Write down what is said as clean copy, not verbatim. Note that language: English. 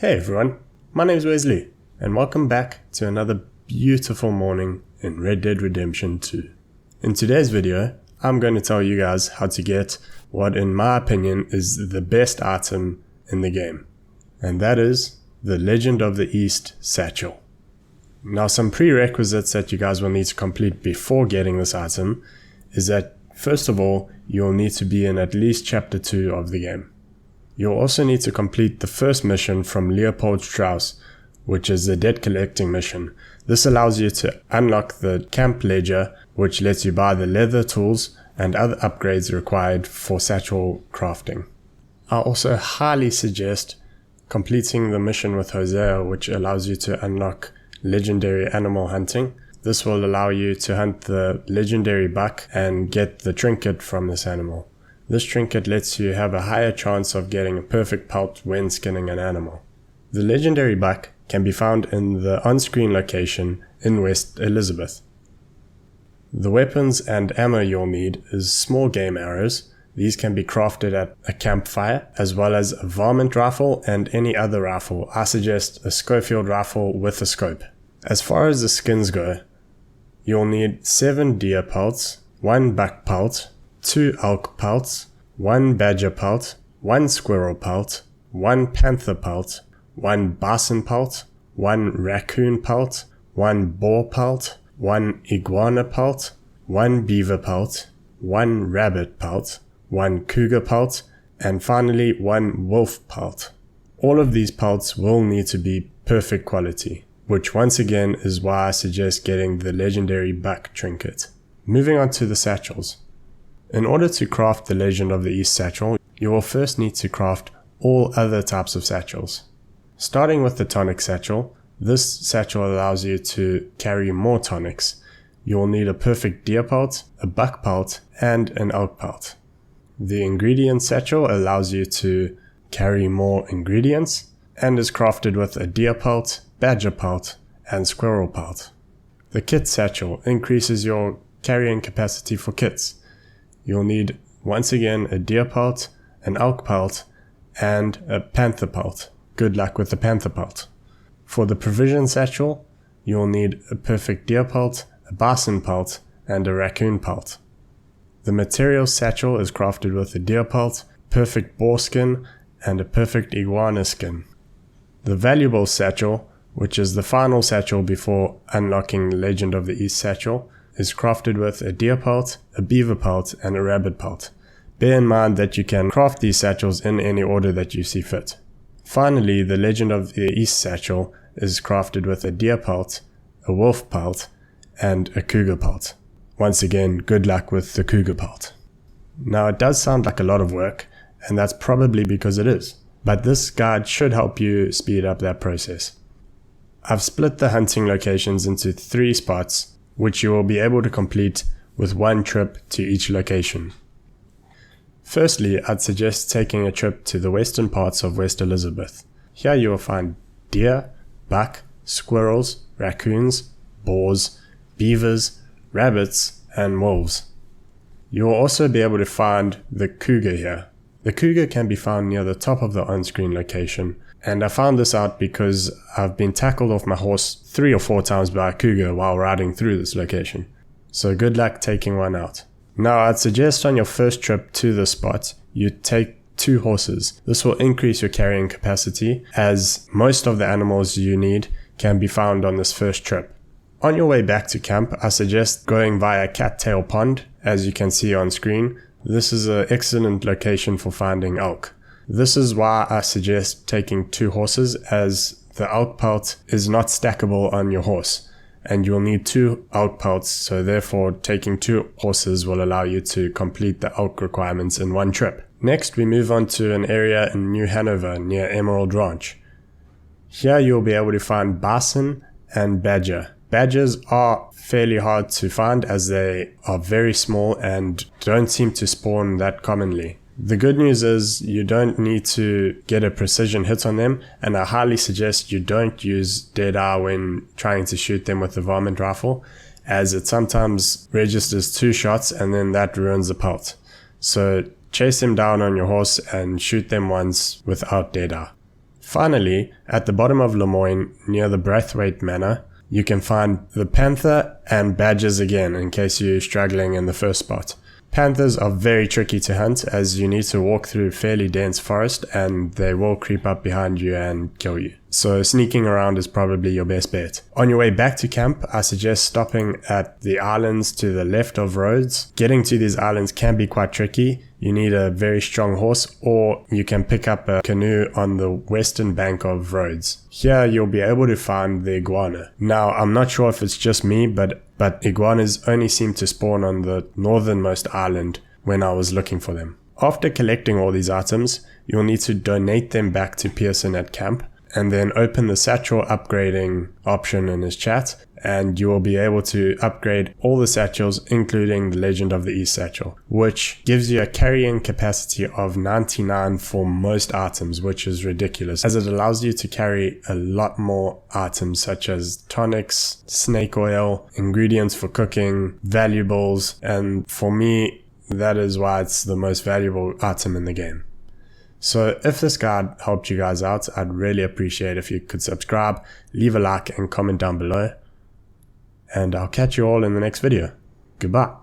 Hey everyone, my name is Wesley, and welcome back to another beautiful morning in Red Dead Redemption 2. In today's video, I'm going to tell you guys how to get what in my opinion is the best item in the game, and that is the Legend of the East Satchel. Now some prerequisites that you guys will need to complete before getting this item is that first of all, you'll need to be in at least chapter 2 of the game. You'll also need to complete the first mission from Leopold Strauss, which is the debt collecting mission. This allows you to unlock the camp ledger, which lets you buy the leather tools and other upgrades required for satchel crafting. I also highly suggest completing the mission with Hosea, which allows you to unlock legendary animal hunting. This will allow you to hunt the legendary buck and get the trinket from this animal. This trinket lets you have a higher chance of getting a perfect pelt when skinning an animal. The legendary buck can be found in the on-screen location in West Elizabeth. The weapons and ammo you'll need is small game arrows. These can be crafted at a campfire, as well as a varmint rifle and any other rifle. I suggest a Schofield rifle with a scope. As far as the skins go, you'll need 7 deer pelts, 1 buck pelt, 2 elk pelts, 1 badger pelt, 1 squirrel pelt, 1 panther pelt, 1 bison pelt, 1 raccoon pelt, 1 boar pelt, 1 iguana pelt, 1 beaver pelt, 1 rabbit pelt, 1 cougar pelt, and finally 1 wolf pelt. All of these pelts will need to be perfect quality, which once again is why I suggest getting the legendary buck trinket. Moving on to the satchels. In order to craft the Legend of the East Satchel, you will first need to craft all other types of satchels. Starting with the tonic satchel, this satchel allows you to carry more tonics. You will need a perfect deer pelt, a buck pelt, and an elk pelt. The ingredient satchel allows you to carry more ingredients and is crafted with a deer pelt, badger pelt, and squirrel pelt. The kit satchel increases your carrying capacity for kits. You'll need, once again, a deer pelt, an elk pelt, and a panther pelt. Good luck with the panther pelt. For the provision satchel, you'll need a perfect deer pelt, a bison pelt, and a raccoon pelt. The materials satchel is crafted with a deer pelt, perfect boar skin, and a perfect iguana skin. The valuable satchel, which is the final satchel before unlocking the Legend of the East Satchel, is crafted with a deer pelt, a beaver pelt, and a rabbit pelt. Bear in mind that you can craft these satchels in any order that you see fit. Finally, the Legend of the East Satchel is crafted with a deer pelt, a wolf pelt, and a cougar pelt. Once again, good luck with the cougar pelt. Now it does sound like a lot of work, and that's probably because it is, but this guide should help you speed up that process. I've split the hunting locations into 3 spots, which you will be able to complete with 1 trip to each location. Firstly, I'd suggest taking a trip to the western parts of West Elizabeth. Here you will find deer, buck, squirrels, raccoons, boars, beavers, rabbits, and wolves. You will also be able to find the cougar here. The cougar can be found near the top of the on-screen location, and I found this out because I've been tackled off my horse 3 or 4 times by a cougar while riding through this location. So good luck taking one out. Now I'd suggest on your first trip to this spot, you take 2 horses. This will increase your carrying capacity, as most of the animals you need can be found on this first trip. On your way back to camp, I suggest going via Cattail Pond, as you can see on screen. This is an excellent location for finding elk. This is why I suggest taking 2 horses, as the elk pelt is not stackable on your horse, and you'll need 2 elk pelts, so therefore taking 2 horses will allow you to complete the elk requirements in 1 trip. Next, we move on to an area in New Hanover near Emerald Ranch. Here you'll be able to find bison and badger. Badgers are fairly hard to find as they are very small and don't seem to spawn that commonly. The good news is you don't need to get a precision hit on them, and I highly suggest you don't use dead eye when trying to shoot them with the varmint rifle, as it sometimes registers 2 shots and then that ruins the pelt. So chase them down on your horse and shoot them once without dead eye. Finally, at the bottom of Lemoyne, near the Braithwaite Manor, you can find the panther and badgers again in case you're struggling in the first spot. Panthers are very tricky to hunt as you need to walk through fairly dense forest and they will creep up behind you and kill you. So sneaking around is probably your best bet. On your way back to camp, I suggest stopping at the islands to the left of roads. Getting to these islands can be quite tricky. You need a very strong horse, or you can pick up a canoe on the western bank of roads. Here you'll be able to find the iguana. Now, I'm not sure if it's just me, but iguanas only seem to spawn on the northernmost island when I was looking for them. After collecting all these items, you'll need to donate them back to Pearson at camp, and then open the Satchel upgrading option in his chat, and you will be able to upgrade all the satchels, including the Legend of the East Satchel, which gives you a carrying capacity of 99 for most items, which is ridiculous, as it allows you to carry a lot more items such as tonics, snake oil, ingredients for cooking, valuables, and for me, that is why it's the most valuable item in the game. So if this guide helped you guys out, I'd really appreciate if you could subscribe, leave a like and comment down below. And I'll catch you all in the next video. Goodbye.